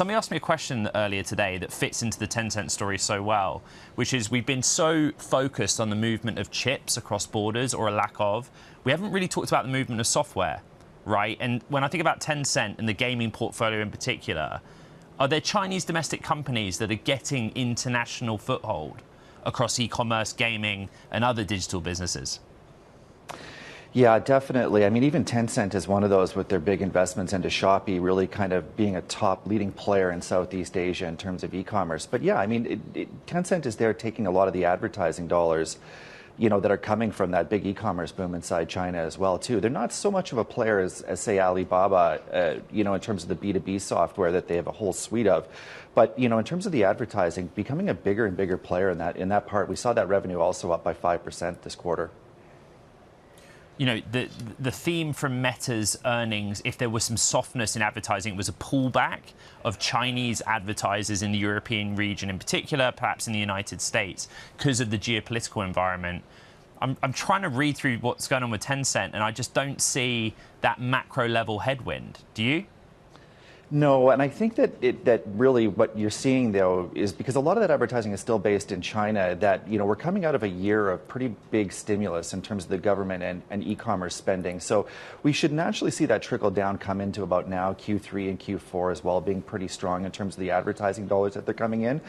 Somebody asked me a question earlier today that fits into the Tencent story so well, which is we've been so focused on the movement of chips across borders, or a lack of. We haven't really talked about the movement of software, right? And when I think about Tencent and the gaming portfolio in particular, are there Chinese domestic companies that are getting international foothold across e-commerce, gaming, and other digital businesses? Yeah, definitely. I mean, even Tencent is one of those with their big investments into Shopee, really kind of being a top leading player in Southeast Asia in terms of e-commerce. But yeah, I mean, Tencent is there taking a lot of the advertising dollars, that are coming from that big e-commerce boom inside China as well, too. They're not so much of a player as say, Alibaba, in terms of the B2B software that they have a whole suite of. But, in terms of the advertising, becoming a bigger and bigger player in that part, we saw that revenue also up by 5% this quarter. The theme from Meta's earnings, if there was some softness in advertising, it was a pullback of Chinese advertisers in the European region in particular, perhaps in the United States, because of the geopolitical environment. I'm trying to read through what's going on with Tencent, and I just don't see that macro level headwind. Do you? No, and I think that really what you're seeing, though, is because a lot of that advertising is still based in China, that, we're coming out of a year of pretty big stimulus in terms of the government and e-commerce spending. So we should naturally see that trickle down come into about now Q3 and Q4 as well, being pretty strong in terms of the advertising dollars that they're coming in.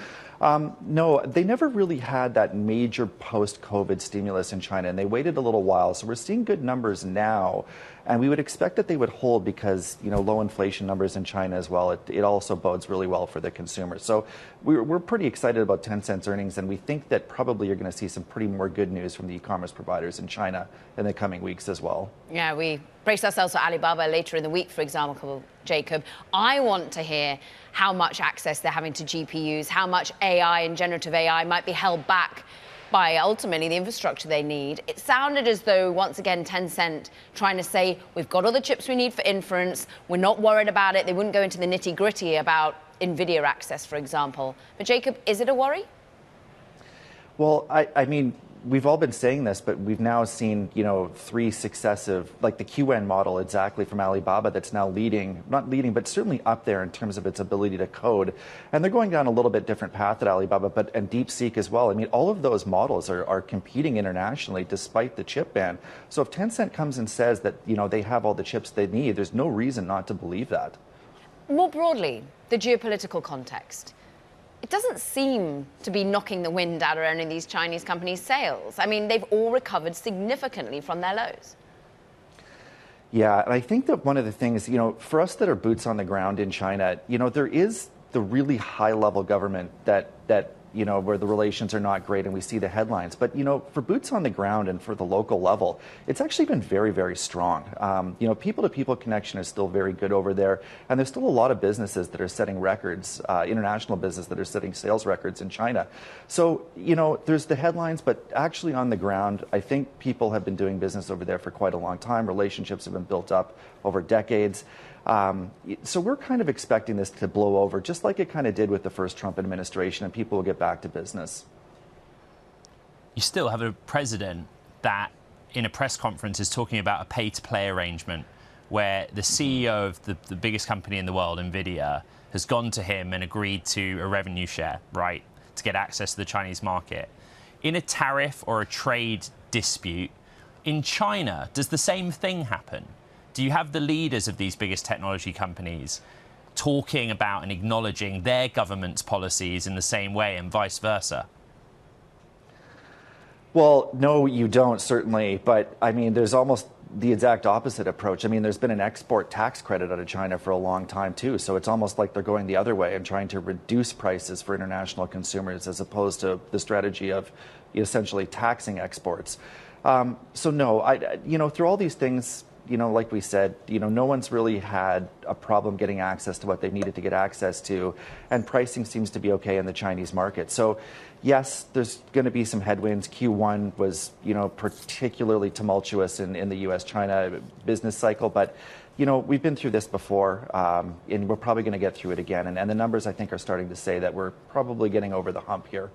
No, they never really had that major post-COVID stimulus in China, and they waited a little while. So we're seeing good numbers now. And we would expect that they would hold because, low inflation numbers in China as well. It also bodes really well for the consumer. So we're pretty excited about Tencent's earnings, and we think that probably you're going to see some pretty more good news from the e-commerce providers in China in the coming weeks as well. Yeah, we brace ourselves for Alibaba later in the week, for example, Jacob. I want to hear how much access they're having to GPUs, how much AI and generative AI might be held back by ultimately the infrastructure they need. It sounded as though, once again, Tencent trying to say, we've got all the chips we need for inference, we're not worried about it. They wouldn't go into the nitty-gritty about NVIDIA access, for example. But Jacob, is it a worry? Well, I mean, we've all been saying this, but we've now seen, 3 successive, like the QN model exactly from Alibaba, that's now not leading, but certainly up there in terms of its ability to code. And they're going down a little bit different path at Alibaba, and DeepSeek as well. I mean, all of those models are competing internationally despite the chip ban. So if Tencent comes and says that, they have all the chips they need, there's no reason not to believe that. More broadly, the geopolitical context. It doesn't seem to be knocking the wind out of any of these Chinese companies' sales. I mean, they've all recovered significantly from their lows. Yeah, and I think that one of the things, for us that are boots on the ground in China, there is the really high-level government that where the relations are not great and we see the headlines. But, for boots on the ground and for the local level, it's actually been very, very strong. People-to-people connection is still very good over there. And there's still a lot of businesses that are setting records, international business that are setting sales records in China. So, there's the headlines, but actually on the ground, I think people have been doing business over there for quite a long time. Relationships have been built up over decades. So we're kind of expecting this to blow over, just like it kind of did with the first Trump administration, and people will get back to business. You still have a president that, in a press conference, is talking about a pay-to-play arrangement where the CEO of the biggest company in the world, NVIDIA, has gone to him and agreed to a revenue share, right, to get access to the Chinese market. In a tariff or a trade dispute, in China, does the same thing happen? Do you have the leaders of these biggest technology companies talking about and acknowledging their government's policies in the same way and vice versa? Well, no, you don't, certainly. But, I mean, there's almost the exact opposite approach. I mean, there's been an export tax credit out of China for a long time, too. So it's almost like they're going the other way and trying to reduce prices for international consumers as opposed to the strategy of essentially taxing exports. So, no, through all these things, like we said, no one's really had a problem getting access to what they needed to get access to, and pricing seems to be okay in the Chinese market. So, yes, there's going to be some headwinds. Q1 was, particularly tumultuous in the U.S.-China business cycle, but, we've been through this before, and we're probably going to get through it again. And the numbers, I think, are starting to say that we're probably getting over the hump here.